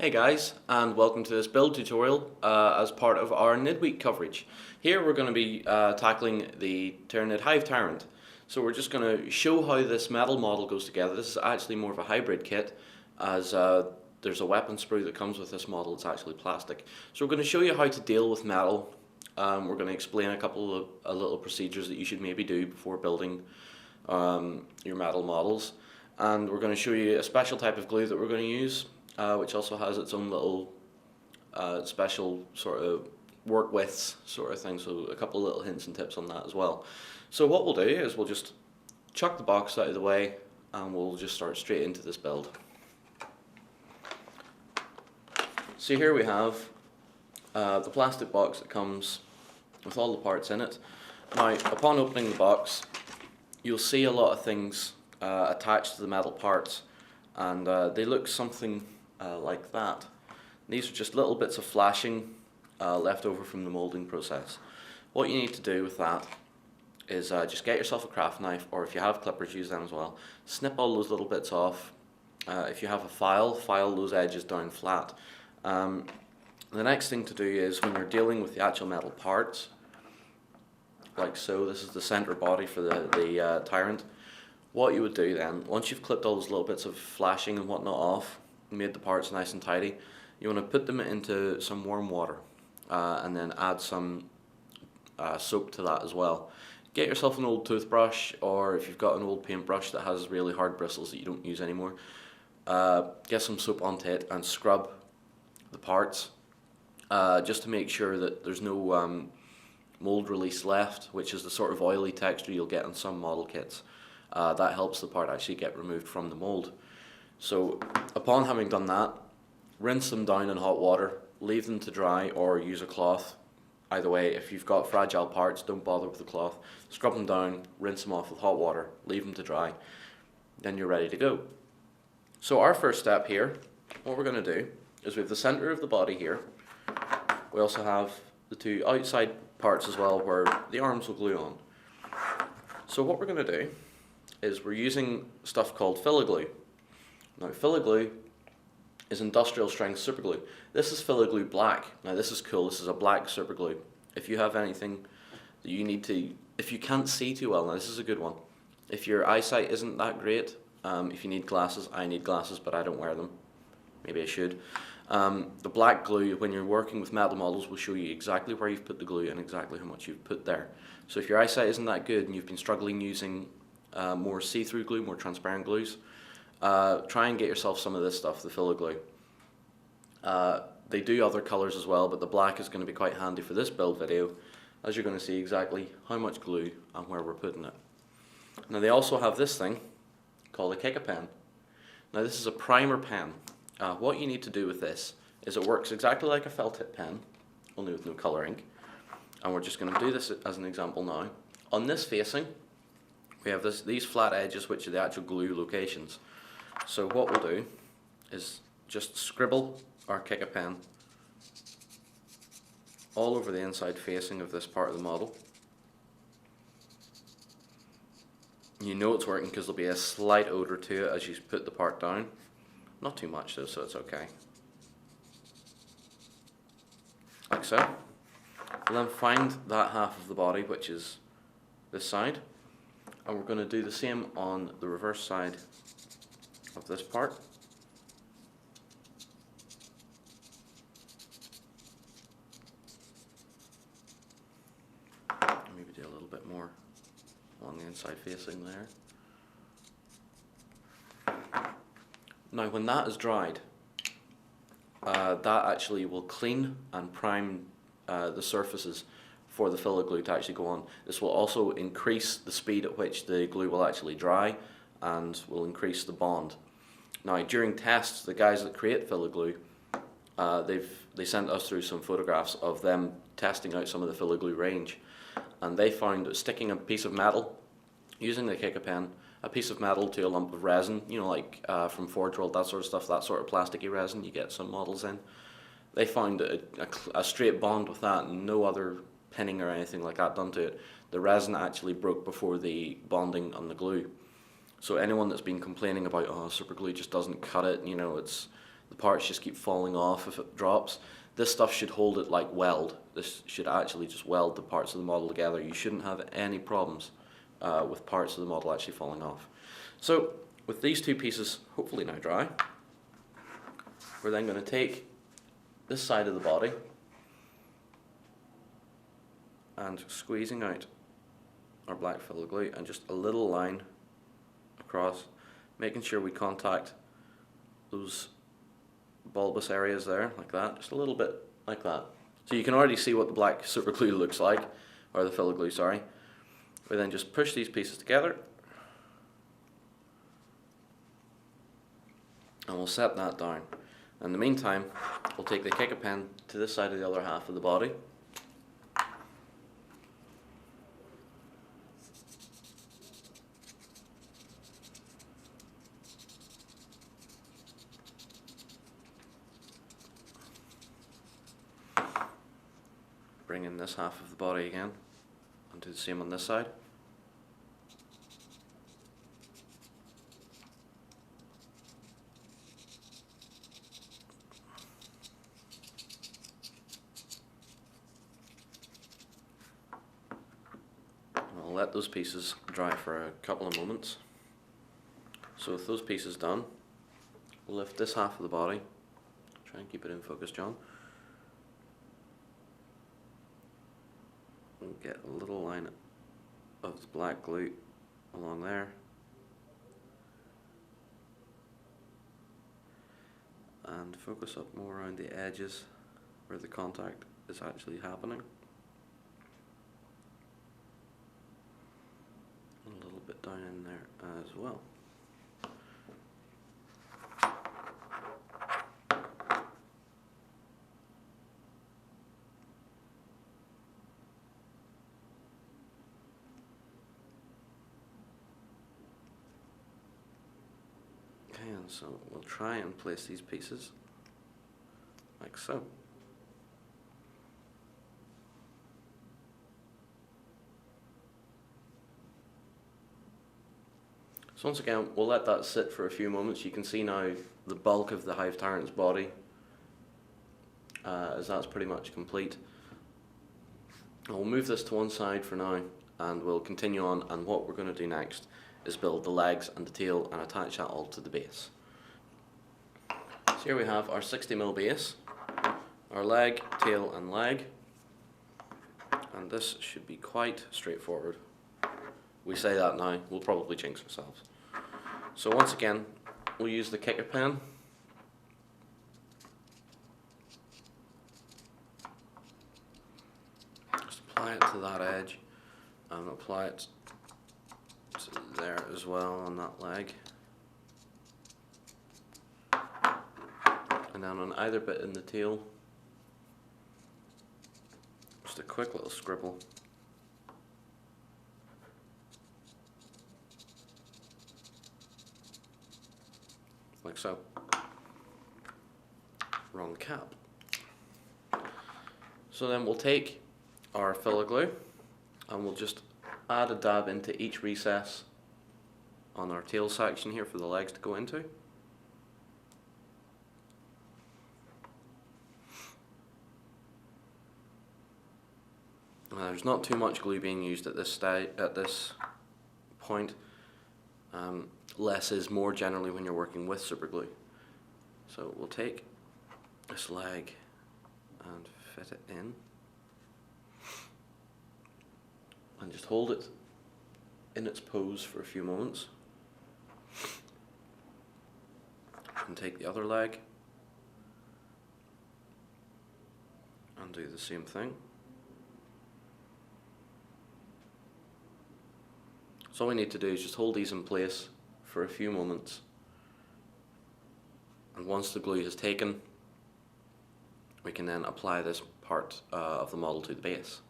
Hey guys, and welcome to this build tutorial as part of our midweek coverage. Here we're going to be tackling the Tyranid Hive Tyrant. So we're just going to show how this metal model goes together. This is actually more of a hybrid kit, as there's a weapon sprue that comes with this model. It's actually plastic. So we're going to show you how to deal with metal. We're going to explain a couple of little procedures that you should maybe do before building your metal models. And we're going to show you a special type of glue that we're going to use, which also has its own little special sort of work widths sort of thing, so a couple of little hints and tips on that as well. So what we'll do is we'll just chuck the box out of the way and we'll just start straight into this build. So here we have the plastic box that comes with all the parts in it. Now upon opening the box you'll see a lot of things attached to the metal parts, and they look something like that. These are just little bits of flashing left over from the moulding process. What you need to do with that is just get yourself a craft knife, or if you have clippers, use them as well. Snip all those little bits off. If you have a file those edges down flat. The next thing to do is, when you're dealing with the actual metal parts, like so, this is the center body for the Tyrant. What you would do then, once you've clipped all those little bits of flashing and whatnot off, made the parts nice and tidy, you want to put them into some warm water and then add some soap to that as well. Get yourself an old toothbrush, or if you've got an old paintbrush that has really hard bristles that you don't use anymore, get some soap onto it and scrub the parts just to make sure that there's no mold release left, which is the sort of oily texture you'll get in some model kits. That helps the part actually get removed from the mold. So upon having done that, rinse them down in hot water, leave them to dry, or use a cloth. Either way, if you've got fragile parts, don't bother with the cloth. Scrub them down, rinse them off with hot water, leave them to dry, then you're ready to go. So our first step here, what we're going to do is we have the center of the body here. We also have the two outside parts as well where the arms will glue on. So what we're going to do is we're using stuff called filler glue. Now filler glue is industrial strength super glue. This is filler glue black. Now this is cool, this is a black super glue. If you have anything that you need to, if you can't see too well, now this is a good one. If your eyesight isn't that great, if you need glasses, I need glasses but I don't wear them. Maybe I should. The black glue, when you're working with metal models, will show you exactly where you've put the glue and exactly how much you've put there. So if your eyesight isn't that good and you've been struggling using more see-through glue, more transparent glues, try and get yourself some of this stuff, the filler glue. They do other colours as well, but the black is going to be quite handy for this build video, as you're going to see exactly how much glue and where we're putting it. Now they also have this thing called a kick pen. Now this is a primer pen. What you need to do with this is it works exactly like a felt tip pen, only with no colour ink. And we're just going to do this as an example now. On this facing, we have these flat edges, which are the actual glue locations. So what we'll do is just scribble our kick pen all over the inside facing of this part of the model. You know it's working because there'll be a slight odour to it as you put the part down. Not too much though, so it's okay. Like so. We'll then find that half of the body, which is this side, and we're going to do the same on the reverse side of this part. Maybe do a little bit more on the inside facing there. Now when that is dried, that actually will clean and prime the surfaces for the filler glue to actually go on. This will also increase the speed at which the glue will actually dry and will increase the bond. Now during tests, the guys that create filler glue, they sent us through some photographs of them testing out some of the filler glue range, and they found that sticking a piece of metal, using the kick pen, a piece of metal to a lump of resin, you know, like from Forge World, that sort of stuff, that sort of plasticky resin you get some models in. They found a straight bond with that, and no other pinning or anything like that done to it. The resin actually broke before the bonding on the glue. So anyone that's been complaining about, oh, super glue just doesn't cut it, you know, the parts just keep falling off if it drops. This stuff should hold it like weld. This should actually just weld the parts of the model together. You shouldn't have any problems with parts of the model actually falling off. So with these two pieces hopefully now dry, we're then going to take this side of the body and squeezing out our black filler glue and just a little line across, making sure we contact those bulbous areas there, like that, just a little bit like that. So you can already see what the black super glue looks like, or the filler glue, sorry. We then just push these pieces together and we'll set that down. In the meantime, we'll take the kicker pen to this side of the other half of the body. Bring in this half of the body again and do the same on this side. I'll let those pieces dry for a couple of moments. So with those pieces done, we'll lift this half of the body. Try and keep it in focus, John. And get a little line of black glue along there. And focus up more around the edges where the contact is actually happening. And a little bit down in there as well. Okay, and so we'll try and place these pieces like so. So once again, we'll let that sit for a few moments. You can see now the bulk of the Hive Tyrant's body, as that's pretty much complete. We'll move this to one side for now, and we'll continue on, and what we're going to do next is build the legs and the tail and attach that all to the base. So here we have our 60mm base, our leg, tail and leg, and this should be quite straightforward. We say that now, we'll probably jinx ourselves. So once again, we'll use the kicker pen. Just apply it to that edge and apply it to there as well on that leg. And then on either bit in the tail, just a quick little scribble. Like so. Wrong cap. So then we'll take our filler glue and we'll just add a dab into each recess on our tail section here for the legs to go into. There's not too much glue being used at this point. Less is more generally when you're working with super glue. So we'll take this leg and fit it in and just hold it in its pose for a few moments, and take the other leg and do the same thing. So all we need to do is just hold these in place for a few moments, and once the glue has taken, we can then apply this part of the model to the base.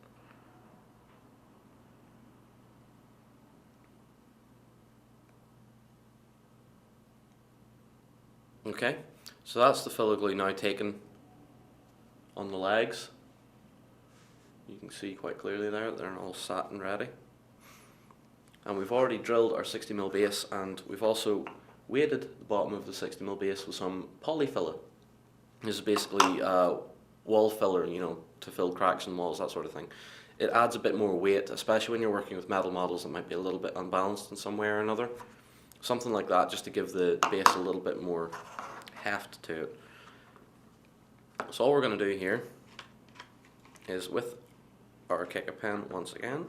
Okay, so that's the filler glue now taken on the legs. You can see quite clearly there, they're all sat and ready. And we've already drilled our 60mm base, and we've also weighted the bottom of the 60mm base with some poly filler. This is basically wall filler, you know, to fill cracks in walls, that sort of thing. It adds a bit more weight, especially when you're working with metal models that might be a little bit unbalanced in some way or another. Something like that, just to give the base a little bit more heft to it. So all we're going to do here is, with our kicker pen once again,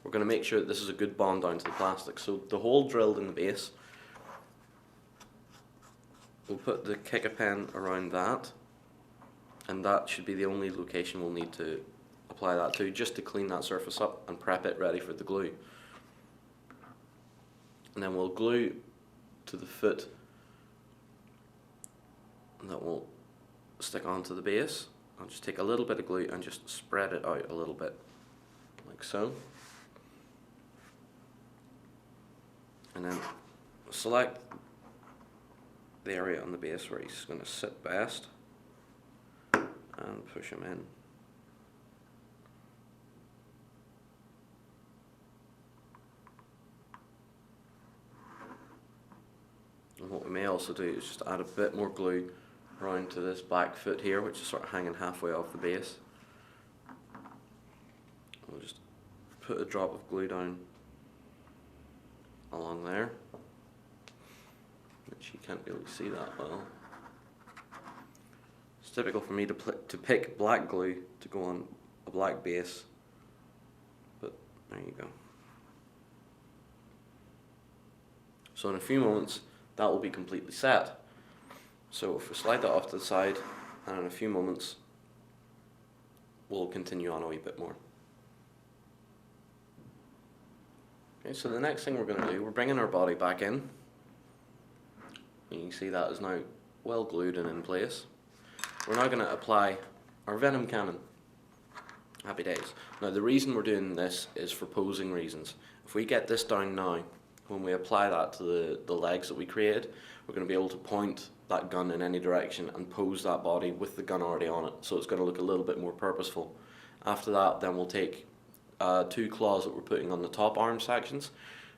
we're going to make sure that this is a good bond down to the plastic. So the hole drilled in the base, we'll put the kicker pen around that, and that should be the only location we'll need to apply that to, just to clean that surface up and prep it ready for the glue. And then we'll glue to the foot, and that will stick onto the base. I'll just take a little bit of glue and just spread it out a little bit, like so. And then select the area on the base where he's going to sit best, and push him in. And what we may also do is just add a bit more glue around to this back foot here, which is sort of hanging halfway off the base. We'll just put a drop of glue down along there, which you can't really see that well. It's typical for me to pick black glue to go on a black base, but there you go. So in a few moments that will be completely set. So if we slide that off to the side, and in a few moments we'll continue on a wee bit more. Okay, so the next thing we're going to do, we're bringing our body back in. You can see that is now well glued and in place. We're now going to apply our venom cannon. Happy days. Now the reason we're doing this is for posing reasons. If we get this down now, when we apply that to the legs that we created, we're going to be able to point that gun in any direction and pose that body with the gun already on it, so it's going to look a little bit more purposeful. After that, then we'll take two claws that we're putting on the top arm sections,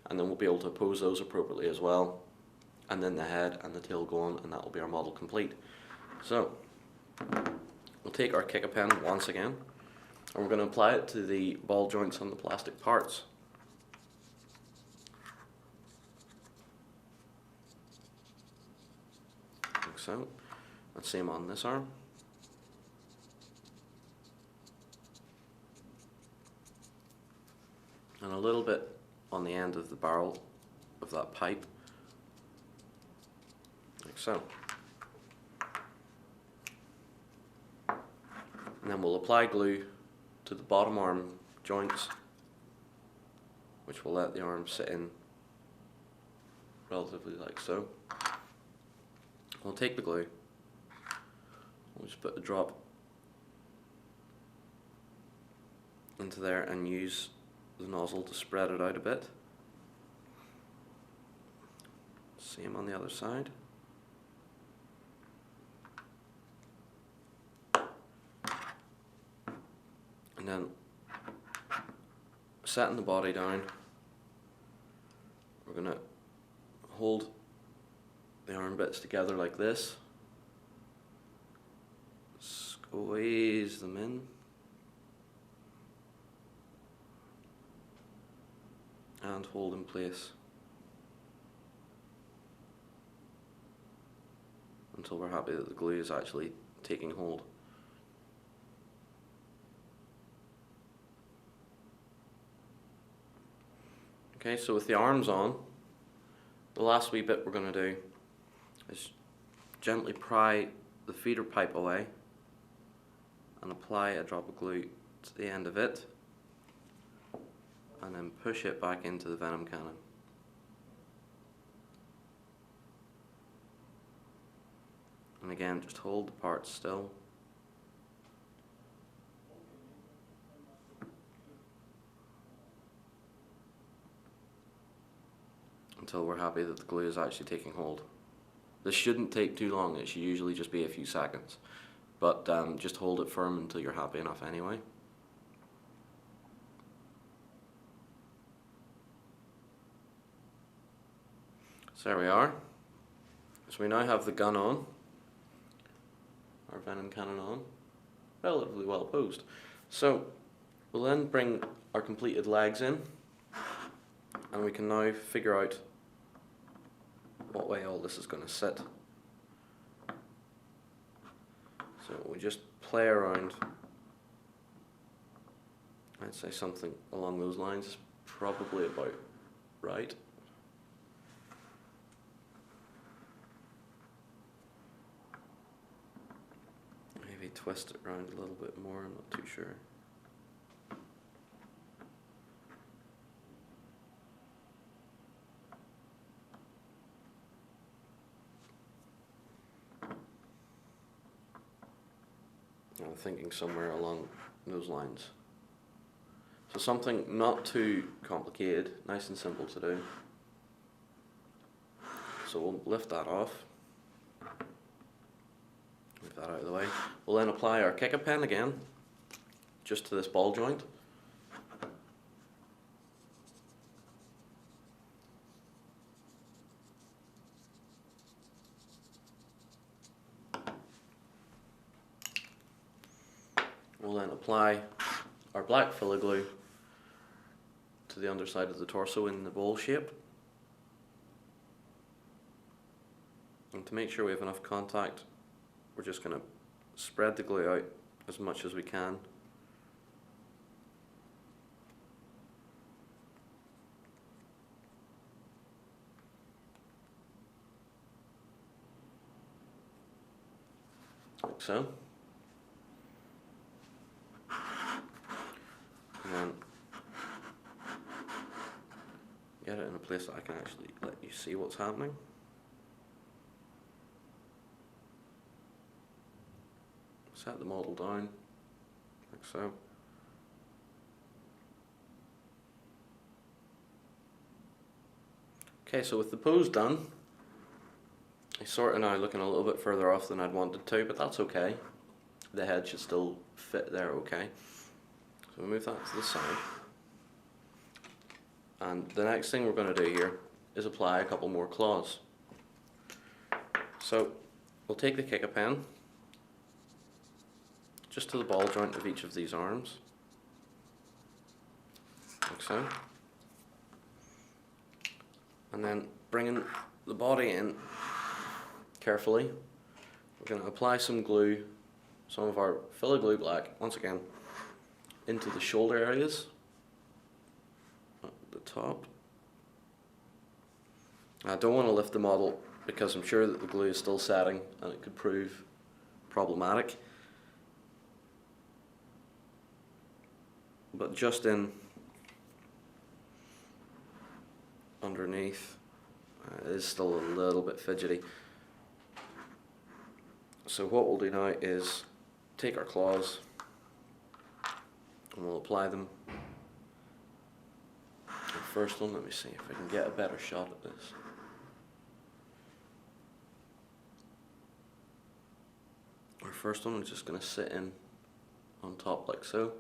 and then we'll be able to pose those appropriately as well, and then the head and the tail go on, and that will be our model complete. So we'll take our kicker pen once again, and we're going to apply it to the ball joints on the plastic parts. Like so. And same on this arm. And a little bit on the end of the barrel of that pipe, like so. And then we'll apply glue to the bottom arm joints, which will let the arm sit in relatively like so. We'll take the glue, we'll just put a drop into there and use the nozzle to spread it out a bit. Same on the other side. And then setting the body down, we're going to hold the arm bits together like this, squeeze them in, and hold in place until we're happy that the glue is actually taking hold. Okay, so with the arms on, the last wee bit we're going to do is gently pry the feeder pipe away and apply a drop of glue to the end of it, and then push it back into the venom cannon. And again, just hold the parts still. Until we're happy that the glue is actually taking hold. This shouldn't take too long, it should usually just be a few seconds. But just hold it firm until you're happy enough anyway. So there we are. So we now have the gun on. our venom cannon on. Relatively well posed. So we'll then bring our completed legs in, and we can now figure out what way all this is going to sit. So we just play around. I'd say something along those lines is probably about right. Maybe twist it around a little bit more, I'm not too sure. I'm thinking somewhere along those lines. So something not too complicated, nice and simple to do. So we'll lift that off. Move that out of the way. We'll then apply our kicker pen again, just to this ball joint. We'll then apply our black filler glue to the underside of the torso in the bowl shape. And to make sure we have enough contact, we're just going to spread the glue out as much as we can. Like so. And then get it in a place that I can actually let you see what's happening. Set the model down, like so. Okay, so with the pose done, he's sort of now looking a little bit further off than I'd wanted to, but that's okay. The head should still fit there okay. So we move that to the side. And the next thing we're going to do here is apply a couple more claws. So we'll take the kicker pen just to the ball joint of each of these arms, like so. And then bringing the body in carefully, we're going to apply some glue, some of our filler glue black, once again, into the shoulder areas at the top. I don't want to lift the model because I'm sure that the glue is still setting and it could prove problematic. But just in underneath, it is still a little bit fidgety. So what we'll do now is take our claws and we'll apply them. The first one, let me see if I can get a better shot at this. Our first one is just going to sit in on top like so.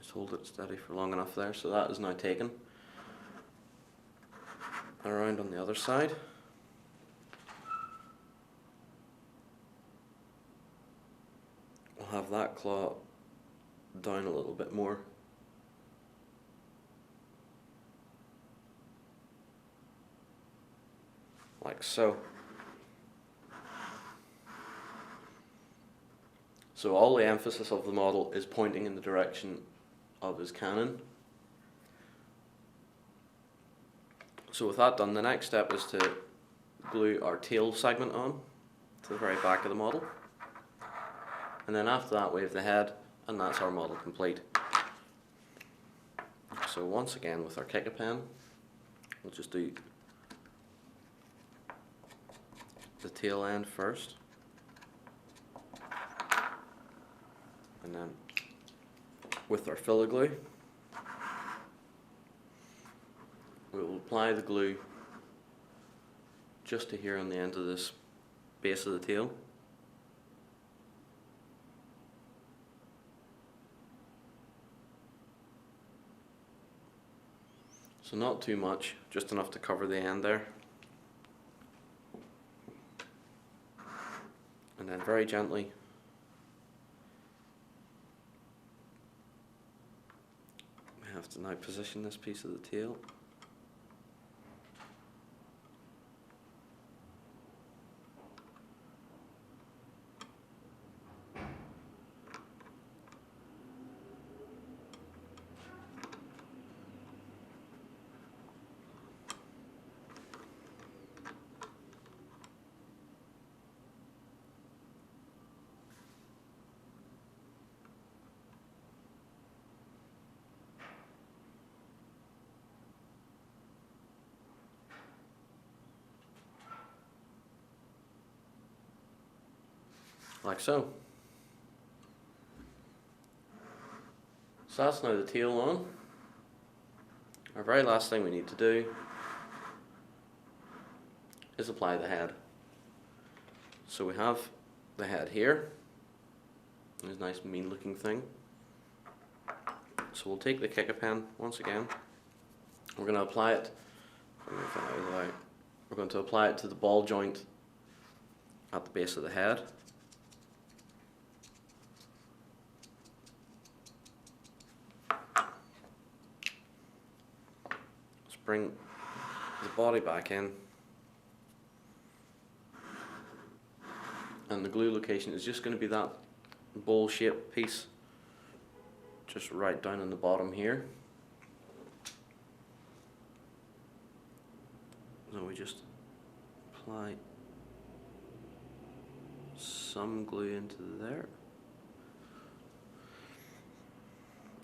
Just hold it steady for long enough there, so that is now taken. And around on the other side. We'll have that claw down a little bit more. Like so. So all the emphasis of the model is pointing in the direction of his cannon. So with that done, the next step is to glue our tail segment on to the very back of the model. And then after that we have the head, and that's our model complete. So once again with our kicker pen, we'll just do the tail end first. And then with our filler glue, we will apply the glue just to here on the end of this base of the tail. So not too much, just enough to cover the end there. and then very gently we have to now position this piece of the tail. Like so. So that's now the tail on. Our very last thing we need to do is apply the head. So we have the head here. It's a nice mean looking thing. So we'll take the kicker pen once again. We're going to apply it. We're going to apply it to the ball joint at the base of the head. Let's bring the body back in. And the glue location is just going to be that bowl shaped piece, just right down in the bottom here. So we just apply some glue into there.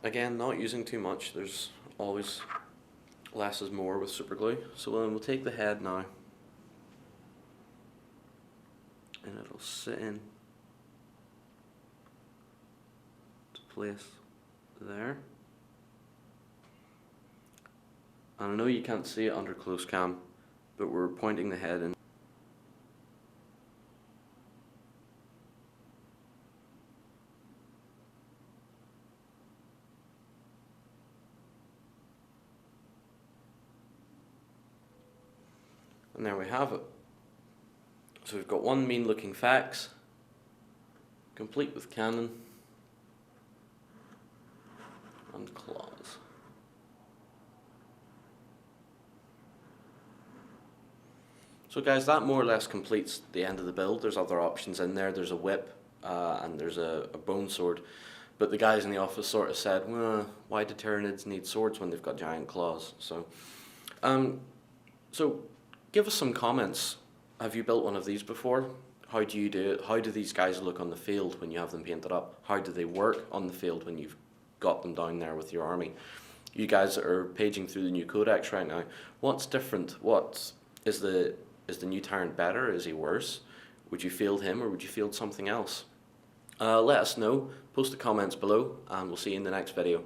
Again, not using too much, there's always less is more with super glue. So then we'll take the head now, and it'll sit in to place there. And I know you can't see it under close cam, but we're pointing the head in. And there we have it. So we've got one mean looking fax, complete with cannon and claws. So guys, that more or less completes the end of the build. There's other options in there. There's a whip and there's a bone sword. But the guys in the office sort of said, well, why do Tyranids need swords when they've got giant claws? So give us some comments. Have you built one of these before? How do you do it? How do these guys look on the field when you have them painted up? How do they work on the field when you've got them down there with your army? You guys are paging through the new codex right now. What's different? What is the new Tyrant better? Is he worse? Would you field him or would you field something else? Let us know. Post the comments below and we'll see you in the next video.